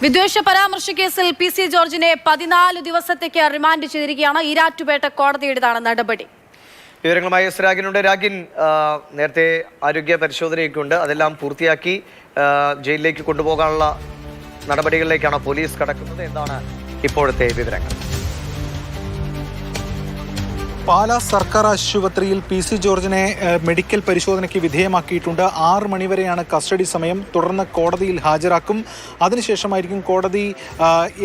വിദ്വേഷ പരാമർശ കേസിൽ PC ജോർജിനെ 14 ദിവസത്തേക്ക് റിമാൻഡ് ചെയ്തിരിക്കുകയാണ്. ഈരാറ്റുപേട്ട കോടതിയുടേതാണ് നടപടി. വിവരങ്ങളുമായി രാഗിനുണ്ട്. രാഗിൻ, നേരത്തെ ആരോഗ്യ പരിശോധനയൊക്കെ ഉണ്ട്, അതെല്ലാം പൂർത്തിയാക്കി ജയിലിലേക്ക് കൊണ്ടുപോകാനുള്ള നടപടികളിലേക്കാണ് പോലീസ് കടക്കുന്നത്. എന്താണ് ഇപ്പോഴത്തെ വിവരങ്ങൾ? പാലാ സർക്കാർ ആശുപത്രിയിൽ PC ജോർജിനെ മെഡിക്കൽ പരിശോധനയ്ക്ക് വിധേയമാക്കിയിട്ടുണ്ട്. 6 മണിവരെയാണ് കസ്റ്റഡി സമയം. തുടർന്ന് കോടതിയിൽ ഹാജരാക്കും. അതിനുശേഷമായിരിക്കും കോടതി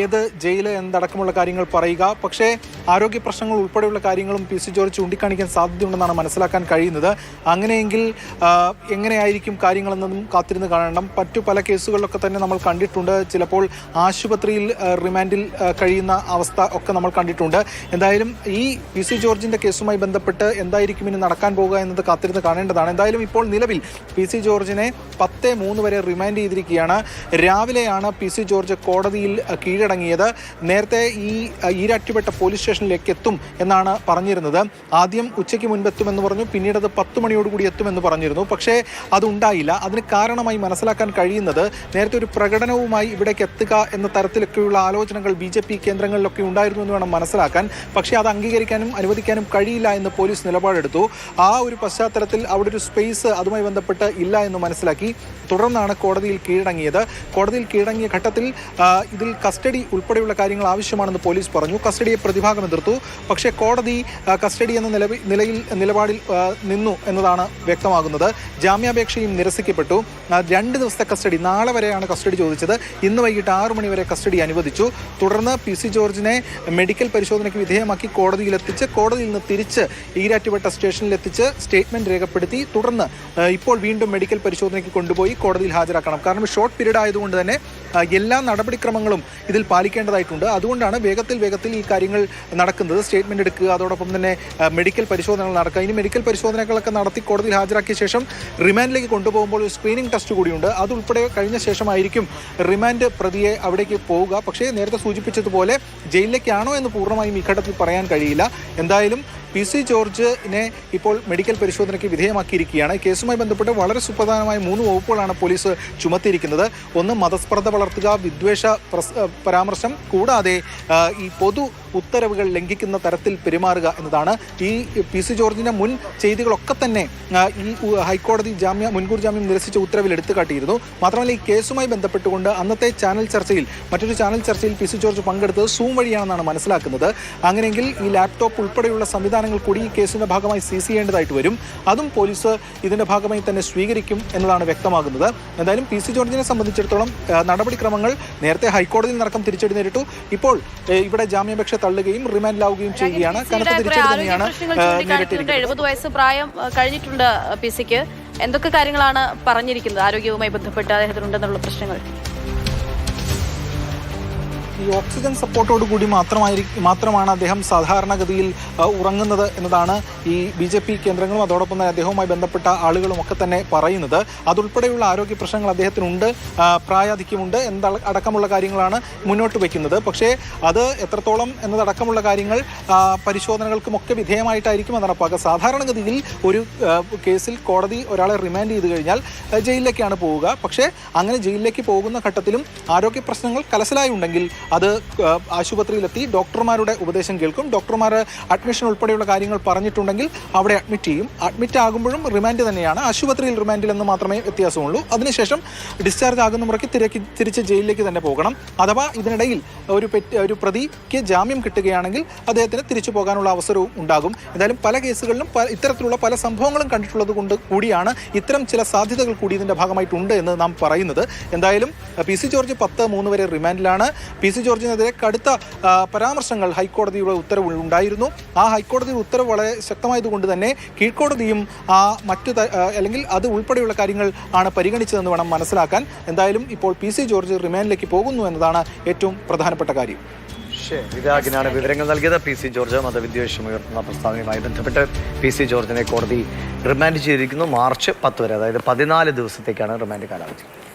ഏത് ജയില് എന്നടക്കമുള്ള കാര്യങ്ങൾ പറയുക. പക്ഷേ ആരോഗ്യ പ്രശ്നങ്ങൾ ഉൾപ്പെടെയുള്ള കാര്യങ്ങളും PC ജോർജ് ചൂണ്ടിക്കാണിക്കാൻ സാധ്യതയുണ്ടെന്നാണ് മനസ്സിലാക്കാൻ കഴിയുന്നത്. അങ്ങനെയെങ്കിൽ എങ്ങനെയായിരിക്കും കാര്യങ്ങളെന്നതും കാത്തിരുന്ന് കാണണം. മറ്റു പല കേസുകളിലൊക്കെ തന്നെ നമ്മൾ കണ്ടിട്ടുണ്ട്. ചിലപ്പോൾ ആശുപത്രിയിൽ റിമാൻഡിൽ കഴിയുന്ന അവസ്ഥ ഒക്കെ നമ്മൾ കണ്ടിട്ടുണ്ട്. എന്തായാലും ഈ PC ജോർജ് കേസുമായി ബന്ധപ്പെട്ട് എന്തായിരിക്കും ഇനി നടക്കാൻ പോകുക എന്നത് കാത്തിരുന്ന് കാണേണ്ടതാണ്. എന്തായാലും ഇപ്പോൾ നിലവിൽ PC ജോർജിനെ 10-3 വരെ റിമാൻഡ് ചെയ്തിരിക്കുകയാണ്. രാവിലെയാണ് PC ജോർജ് കോടതിയിൽ കീഴടങ്ങിയത്. നേരത്തെ ഈ ഈരാറ്റുപേട്ട പോലീസ് സ്റ്റേഷനിലേക്ക് എത്തും എന്നാണ് പറഞ്ഞിരുന്നത്. ആദ്യം ഉച്ചയ്ക്ക് മുൻപ് എത്തുമെന്ന് പറഞ്ഞു, പിന്നീട് അത് 10 മണിയോടുകൂടി എത്തുമെന്ന് പറഞ്ഞിരുന്നു. പക്ഷേ അതുണ്ടായില്ല. അതിന് കാരണമായി മനസ്സിലാക്കാൻ കഴിയുന്നത് നേരത്തെ ഒരു പ്രകടനവുമായി ഇവിടേക്ക് എത്തുക എന്ന തരത്തിലൊക്കെയുള്ള ആലോചനകൾ BJP കേന്ദ്രങ്ങളിലൊക്കെ ഉണ്ടായിരുന്നു എന്ന് വേണം മനസ്സിലാക്കാൻ. പക്ഷേ അത് അംഗീകരിക്കാനും അനുവദിക്കാനും കഴിയില്ല എന്ന് പോലീസ് നിലപാടെടുത്തു. ആ ഒരു പശ്ചാത്തലത്തിൽ അവിടെ ഒരു സ്പേസ് അതുമായി ബന്ധപ്പെട്ട് ഇല്ല എന്ന് മനസ്സിലാക്കി. തുടർന്നാണ് കോടതിയിൽ കീഴടങ്ങിയത്. കോടതിയിൽ കീഴടങ്ങിയ ഘട്ടത്തിൽ ഇതിൽ കസ്റ്റഡി ഉൾപ്പെടെയുള്ള കാര്യങ്ങൾ ആവശ്യമാണെന്ന് പോലീസ് പറഞ്ഞു. കസ്റ്റഡിയെ പ്രതിഭാഗം എതിർത്തു. പക്ഷേ കോടതി കസ്റ്റഡി എന്ന നിലപാടിൽ നിന്നു എന്നതാണ് വ്യക്തമാകുന്നത്. ജാമ്യാപേക്ഷയും നിരസിക്കപ്പെട്ടു. 2 ദിവസത്തെ കസ്റ്റഡി, നാളെ വരെയാണ് കസ്റ്റഡി ചോദിച്ചത്. ഇന്ന് വൈകിട്ട് 6 മണി വരെ കസ്റ്റഡി അനുവദിച്ചു. തുടർന്ന് PC ജോർജിനെ മെഡിക്കൽ പരിശോധനയ്ക്ക് വിധേയമാക്കി കോടതിയിലെത്തിച്ച് കോടതിയിൽ നിന്ന് തിരിച്ച് ഈരാറ്റുപേട്ട സ്റ്റേഷനിലെത്തിച്ച് സ്റ്റേറ്റ്മെന്റ് രേഖപ്പെടുത്തി. തുടർന്ന് ഇപ്പോൾ വീണ്ടും മെഡിക്കൽ പരിശോധനയ്ക്ക് കൊണ്ടുപോയി കോടതിയിൽ ഹാജരാക്കണം. കാരണം ഷോർട്ട് പീരീഡ് ആയതുകൊണ്ട് തന്നെ എല്ലാ നടപടിക്രമങ്ങളും ഇതിൽ പാലിക്കേണ്ടതായിട്ടുണ്ട്. അതുകൊണ്ടാണ് വേഗത്തിൽ ഈ കാര്യങ്ങൾ നടക്കുന്നത്. സ്റ്റേറ്റ്മെന്റ് എടുക്കുക, അതോടൊപ്പം തന്നെ മെഡിക്കൽ പരിശോധനകൾ നടക്കുക. ഇനി മെഡിക്കൽ പരിശോധനകളൊക്കെ നടത്തി കോടതിയിൽ ഹാജരാക്കിയ ശേഷം റിമാൻഡിലേക്ക് കൊണ്ടുപോകുമ്പോൾ ഒരു സ്ക്രീനിംഗ് ടെസ്റ്റ് കൂടിയുണ്ട്. അതുൾപ്പെടെ കഴിഞ്ഞ ശേഷമായിരിക്കും റിമാൻഡ് പ്രതിയെ അവിടേക്ക് പോവുക. പക്ഷേ നേരത്തെ സൂചിപ്പിച്ചതുപോലെ ജയിലിലേക്കാണോ എന്ന് പൂർണ്ണമായും ഈ ഘട്ടത്തിൽ പറയാൻ കഴിയില്ല. എന്തായാലും PC ജോർജിനെ ഇപ്പോൾ മെഡിക്കൽ പരിശോധനയ്ക്ക് വിധേയമാക്കിയിരിക്കുകയാണ്. കേസുമായി ബന്ധപ്പെട്ട് വളരെ സുപ്രധാനമായ 3 വകുപ്പുകളാണ് പോലീസ് ചുമത്തിയിരിക്കുന്നത്. ഒന്ന്, മതസ്പർദ്ധ വളർത്തുക, വിദ്വേഷ പരാമർശം, കൂടാതെ ഈ പൊതു ഉത്തരവുകൾ ലംഘിക്കുന്ന തരത്തിൽ പെരുമാറുക എന്നതാണ്. ഈ PC ജോർജിന്റെ മുൻ ചെയ്തികളൊക്കെ തന്നെ ഈ ഹൈക്കോടതി മുൻകൂർ ജാമ്യം നിരസിച്ച ഉത്തരവിൽ എടുത്തു കാട്ടിയിരുന്നു. മാത്രമല്ല ഈ കേസുമായി ബന്ധപ്പെട്ടുകൊണ്ട് അന്നത്തെ മറ്റൊരു ചാനൽ ചർച്ചയിൽ PC ജോർജ് പങ്കെടുത്തത് സൂം വഴിയാണെന്നാണ് മനസ്സിലാക്കുന്നത്. അങ്ങനെയെങ്കിൽ ഈ ലാപ്ടോപ്പ് ഉൾപ്പെടെയുള്ള സംവിധാനങ്ങൾ കൂടി ഈ കേസിന്റെ ഭാഗമായി സീസ് ചെയ്യേണ്ടതായിട്ട് വരും. അതും പോലീസ് ഇതിന്റെ ഭാഗമായി തന്നെ സ്വീകരിക്കും എന്നതാണ് വ്യക്തമാകുന്നത്. എന്തായാലും PC ജോർജിനെ സംബന്ധിച്ചിടത്തോളം നടപടിക്രമങ്ങൾ നേരത്തെ ഹൈക്കോടതിയിൽ നടക്കം തിരിച്ചടി നേരിട്ടു. ഇപ്പോൾ ഇവിടെ ജാമ്യാപേക്ഷ തള്ളുകയും റിമാൻഡിലാവുകയും ചെയ്യുകയാണ്. കനത്ത തിരിച്ചടി തന്നെയാണ് നേരിട്ടിരിക്കുന്നത്. 70 വയസ്സ് പ്രായം കഴിഞ്ഞിട്ടുണ്ട് PCക്ക്. എന്തൊക്കെ കാര്യങ്ങളാണ് പറഞ്ഞിരിക്കുന്നത് ആരോഗ്യവുമായി ബന്ധപ്പെട്ട് അദ്ദേഹത്തിനുണ്ടെന്നുള്ള പ്രശ്നങ്ങൾ? ഈ ഓക്സിജൻ സപ്പോർട്ടോടുകൂടി മാത്രമാണ് അദ്ദേഹം സാധാരണഗതിയിൽ ഉറങ്ങുന്നത് എന്നതാണ് ഈ BJP കേന്ദ്രങ്ങളും അതോടൊപ്പം തന്നെ അദ്ദേഹവുമായി ബന്ധപ്പെട്ട ആളുകളും ഒക്കെ തന്നെ പറയുന്നത്. അതുൾപ്പെടെയുള്ള ആരോഗ്യ പ്രശ്നങ്ങൾ അദ്ദേഹത്തിനുണ്ട്, പ്രായാധിക്യമുണ്ട് അടക്കമുള്ള കാര്യങ്ങളാണ് മുന്നോട്ട് വയ്ക്കുന്നത്. പക്ഷേ അത് എത്രത്തോളം എന്നതടക്കമുള്ള കാര്യങ്ങൾ പരിശോധനകൾക്കുമൊക്കെ വിധേയമായിട്ടായിരിക്കും അത് നടപ്പാക്കുക. സാധാരണഗതിയിൽ ഒരു കേസിൽ കോടതി ഒരാളെ റിമാൻഡ് ചെയ്ത് കഴിഞ്ഞാൽ ജയിലിലേക്കാണ് പോവുക. പക്ഷേ അങ്ങനെ ജയിലിലേക്ക് പോകുന്ന ഘട്ടത്തിലും ആരോഗ്യ പ്രശ്നങ്ങൾ കലശലായി ഉണ്ടെങ്കിൽ അത് ആശുപത്രിയിലെത്തി ഡോക്ടർമാരുടെ ഉപദേശം കേൾക്കും. ഡോക്ടർമാർ അഡ്മിഷൻ ഉൾപ്പെടെയുള്ള കാര്യങ്ങൾ പറഞ്ഞിട്ടുണ്ടെങ്കിൽ അവിടെ അഡ്മിറ്റ് ചെയ്യും. അഡ്മിറ്റ് ആകുമ്പോഴും റിമാൻഡ് തന്നെയാണ്. ആശുപത്രിയിൽ റിമാൻഡിൽ എന്ന് മാത്രമേ വ്യത്യാസമുള്ളൂ. അതിനുശേഷം ഡിസ്ചാർജ് ആകുന്ന മുറയ്ക്ക് തിരിച്ച് ജയിലിലേക്ക് തന്നെ പോകണം. അഥവാ ഇതിനിടയിൽ ഒരു പ്രതിക്ക് ജാമ്യം കിട്ടുകയാണെങ്കിൽ അദ്ദേഹത്തിന് തിരിച്ചു പോകാനുള്ള അവസരവും ഉണ്ടാകും. എന്തായാലും പല കേസുകളിലും ഇത്തരത്തിലുള്ള പല സംഭവങ്ങളും കണ്ടിട്ടുള്ളത് കൊണ്ട് കൂടിയാണ് ഇത്തരം ചില സാധ്യതകൾ കൂടി ഇതിന്റെ ഭാഗമായിട്ടുണ്ട് എന്ന് നാം പറയുന്നത്. എന്തായാലും PC ജോർജ് 10-3 വരെ റിമാൻഡിലാണ്. PC ജോർജിനെതിരെ കടുത്ത പരാമർശങ്ങൾ ഹൈക്കോടതിയുടെ ഉത്തരവ് ഉണ്ടായിരുന്നു. ആ ഹൈക്കോടതി ഉത്തരവ് വളരെ ശക്തമായതുകൊണ്ട് തന്നെ കീഴ്ക്കോടതിയും അല്ലെങ്കിൽ അത് ഉൾപ്പെടെയുള്ള കാര്യങ്ങൾ ആണ് പരിഗണിച്ചതെന്ന് വേണം മനസ്സിലാക്കാൻ. എന്തായാലും ഇപ്പോൾ PC ജോർജ് റിമാൻഡിലേക്ക് പോകുന്നു എന്നതാണ് ഏറ്റവും പ്രധാനപ്പെട്ട കാര്യം. വിരാഗിനാണ് വിവരങ്ങൾ നൽകിയത്. PC ജോർജ് മതവിദ്വേഷമുയർത്തുന്ന പ്രസ്താവനയുമായി ബന്ധപ്പെട്ട് PC ജോർജിനെ കോടതി റിമാൻഡ് ചെയ്തിരിക്കുന്നു. മാർച്ച് 10 വരെ, അതായത് 14 ദിവസത്തേക്കാണ് റിമാൻഡ് കാലാവധി.